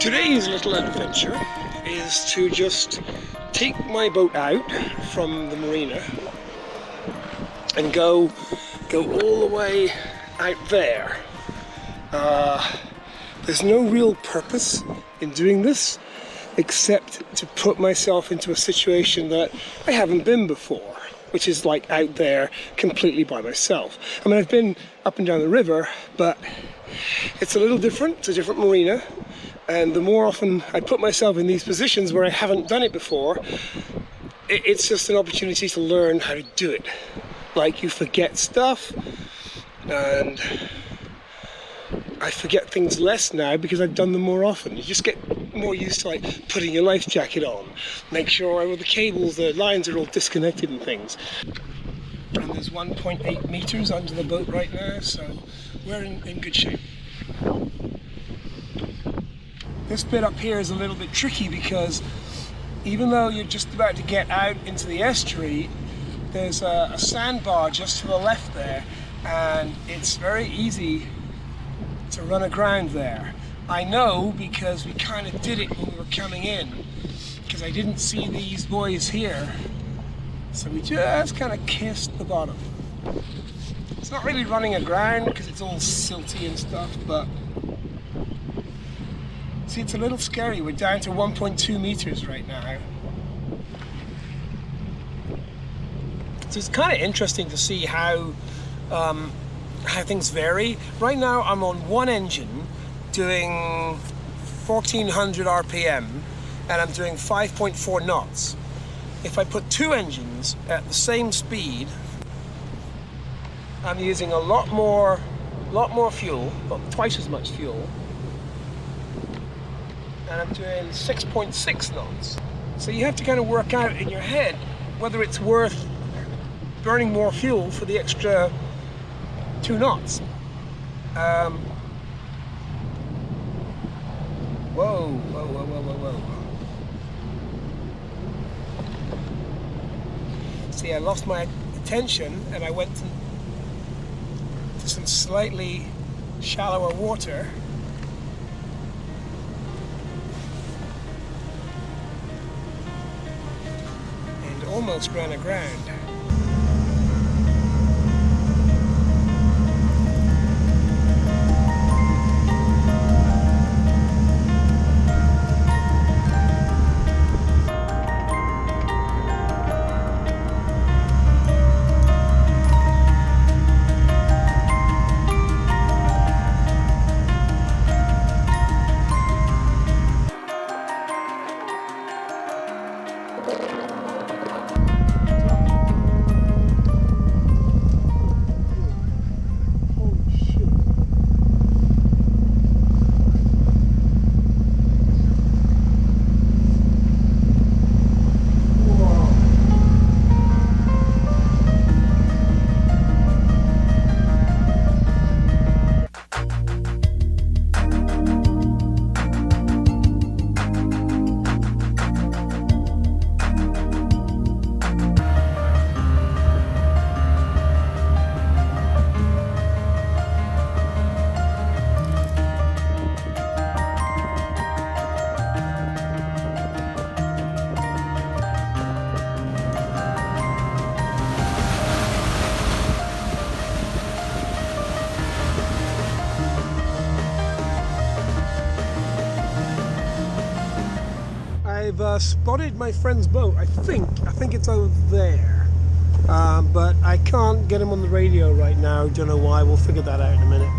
Today's little adventure is to just take my boat out from the marina and go all the way out there. There's no real purpose in doing this except to put myself into a situation that I haven't been before, which is like out there completely by myself. I mean, I've been up and down the river, but it's a little different. It's a different marina. And the more often I put myself in these positions where I haven't done it before, it's just an opportunity to learn how to do it. Like, you forget stuff, and I forget things less now because I've done them more often. You just get more used to like putting your life jacket on, make sure all the cables, the lines are all disconnected and things. And there's 1.8 meters under the boat right now, so we're in good shape. This bit up here is a little bit tricky because even though you're just about to get out into the estuary, there's a sandbar just to the left there, and it's very easy to run aground there. I know because we kind of did it when we were coming in, because I didn't see these boys here, so we just kind of kissed the bottom. It's not really running aground because it's all silty and stuff, but see, it's a little scary. We're down to 1.2 meters right now. So it's kind of interesting to see how things vary. Right now I'm on one engine doing 1400 RPM and I'm doing 5.4 knots. If I put two engines at the same speed, I'm using a lot more fuel, about twice as much fuel. And I'm doing 6.6 knots. So you have to kind of work out in your head whether it's worth burning more fuel for the extra 2 knots. Whoa. See, I lost my attention and I went to some slightly shallower water. Almost ran aground. I've spotted my friend's boat. I think it's over there, but I can't get him on the radio right now. Don't know why. We'll figure that out in a minute.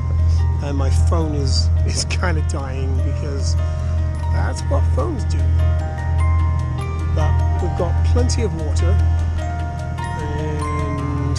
And my phone is kind of dying because that's what phones do. But we've got plenty of water, and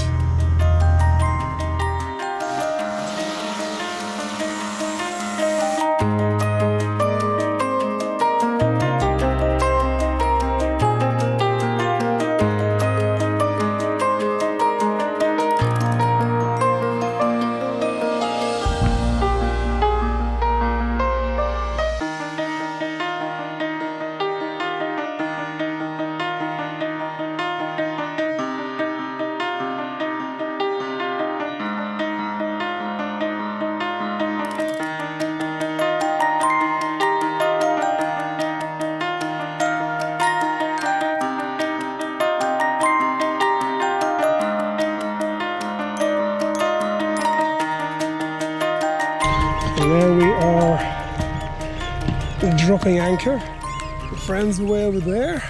are dropping anchor. The friends are way over there.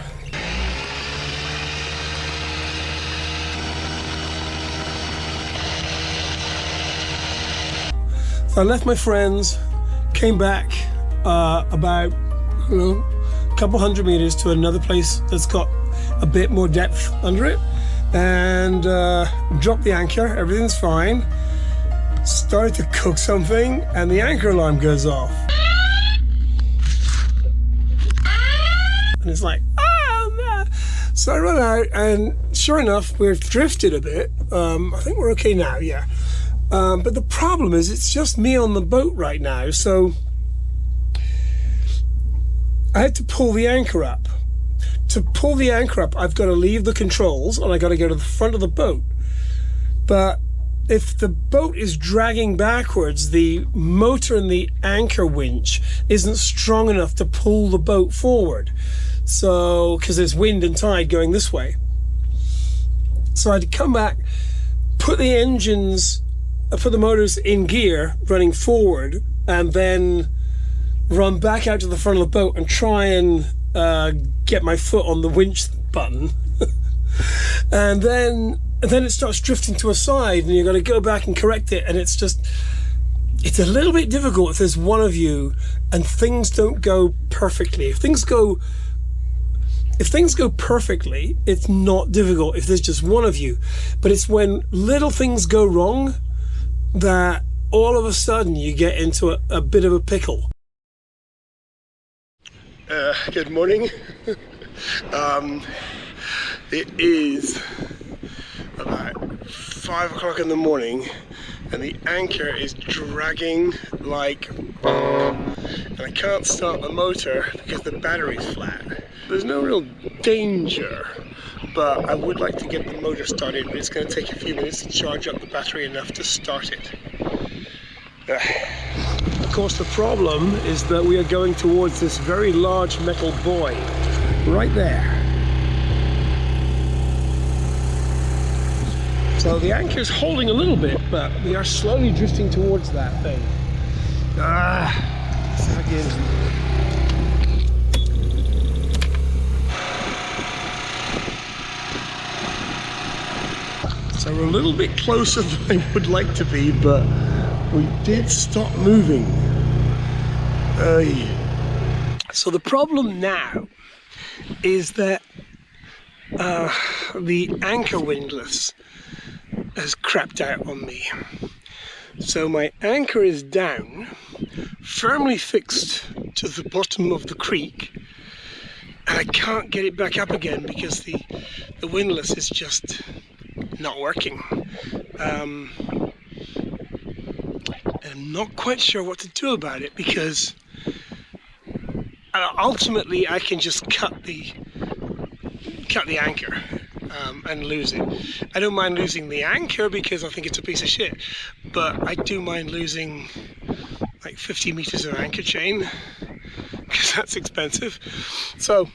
So I left my friends, came back about, a couple hundred meters to another place that's got a bit more depth under it, and dropped the anchor. Everything's fine. Started to cook something, and the anchor alarm goes off. And it's like, oh no! So I run out, and sure enough, we've drifted a bit. I think we're okay now, yeah. But the problem is, it's just me on the boat right now, so I had to pull the anchor up. To pull the anchor up, I've got to leave the controls, and I got to go to the front of the boat. But if the boat is dragging backwards, the motor and the anchor winch isn't strong enough to pull the boat forward. So, because there's wind and tide going this way. So I had to come back, put the motors in gear, running forward, and then run back out to the front of the boat and try and get my foot on the winch button. And then it starts drifting to a side, and you've got to go back and correct it, and it's a little bit difficult if there's one of you and things don't go perfectly. If things go perfectly, it's not difficult if there's just one of you. But it's when little things go wrong that all of a sudden you get into a bit of a pickle. Good morning. It is about 5 o'clock in the morning, and the anchor is dragging like bomb, and I can't start the motor because the battery's flat. There's no real danger, but I would like to get the motor started, but it's going to take a few minutes to charge up the battery enough to start it. Of course, the problem is that we are going towards this very large metal buoy right there. So the anchor's holding a little bit, but we are slowly drifting towards that thing. Suck in. So we're a little bit closer than I would like to be, but we did stop moving. So the problem now is that the anchor windlass has crapped out on me. So my anchor is down, firmly fixed to the bottom of the creek, and I can't get it back up again because the windlass is just not working. And I'm not quite sure what to do about it, because ultimately I can just cut the anchor and lose it. I don't mind losing the anchor because I think it's a piece of shit, but I do mind losing like 50 meters of anchor chain because that's expensive. So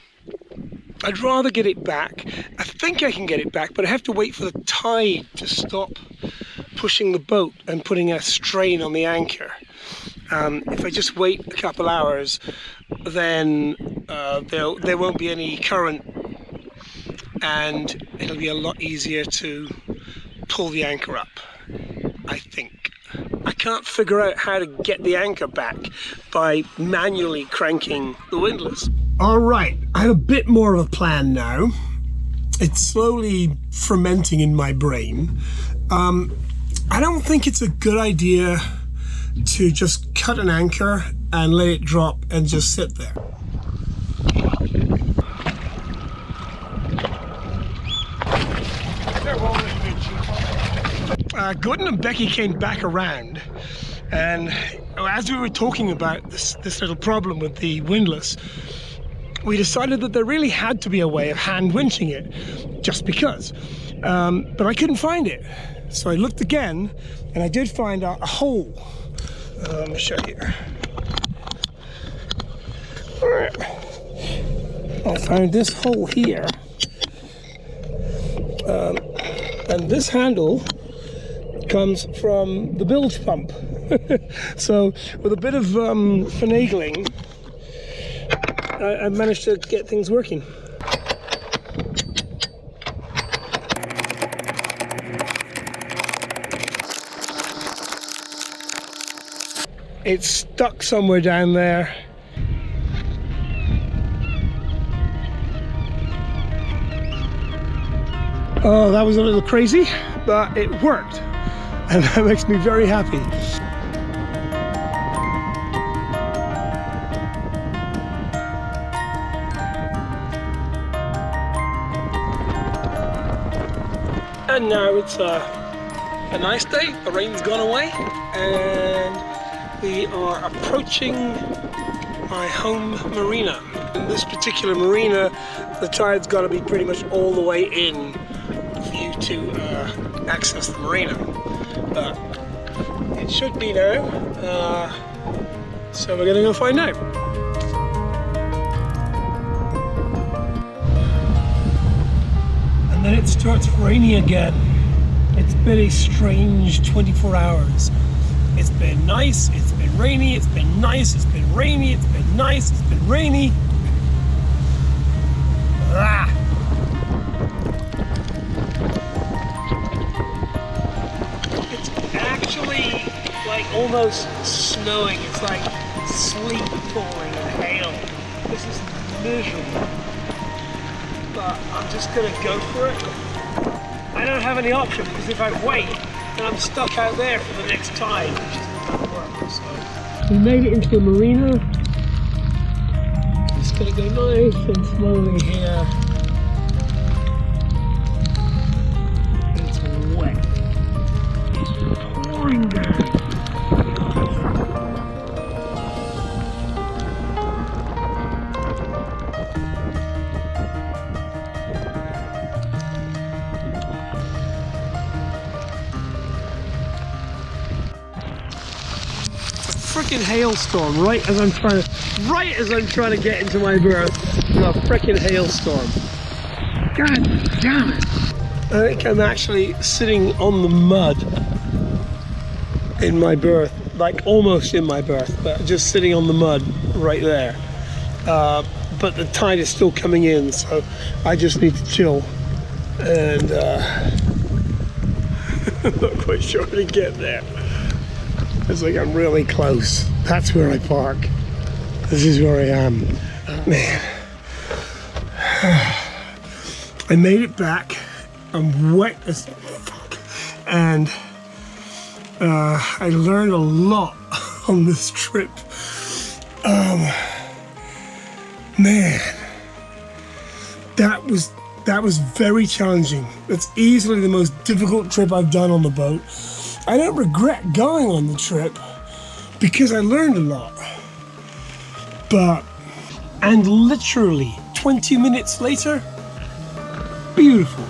I'd rather get it back. I think I can get it back, but I have to wait for the tide to stop pushing the boat and putting a strain on the anchor. If I just wait a couple hours, then there won't be any current, and it'll be a lot easier to pull the anchor up, I think. I can't figure out how to get the anchor back by manually cranking the windlass. All right, I have a bit more of a plan now. It's slowly fermenting in my brain. I don't think it's a good idea to just cut an anchor and let it drop and just sit there. Gordon and Becky came back around, and as we were talking about this little problem with the windlass, we decided that there really had to be a way of hand winching it, just because. But I couldn't find it. So I looked again, and I did find a hole. Let me show you. All right. I found this hole here. And this handle comes from the bilge pump So with a bit of finagling, I managed to get things working. It's stuck somewhere down there. Oh, that was a little crazy, but it worked, and that makes me very happy. And now it's a nice day, the rain's gone away, and we are approaching my home marina. In this particular marina, the tide's got to be pretty much all the way in for you to access the marina. But it should be now, so we're going to go find out. And then it starts raining again. It's been a strange 24 hours. It's been nice, it's been rainy, it's been nice, it's been rainy, it's been nice, it's been rainy. Ah. It's actually like almost snowing. It's like sleet falling and hail. This is miserable. But I'm just gonna go for it. I don't have any option, because if I wait, then I'm stuck out there for the next tide, which isn't gonna work. So we made it into the marina. Just gonna go nice and slowly here. It's wet. It's pouring down. Freaking hailstorm right as I'm trying to get into my berth. A freaking hailstorm. God damn it. I think I'm actually sitting on the mud in my berth, like almost in my berth, but just sitting on the mud right there. But the tide is still coming in, so I just need to chill. And I'm not quite sure how to get there. It's like I'm really close. That's where I park. This is where I am. Man. I made it back. I'm wet as fuck. And I learned a lot on this trip. Man. That was very challenging. It's easily the most difficult trip I've done on the boat. I don't regret going on the trip because I learned a lot. And literally 20 minutes later, beautiful.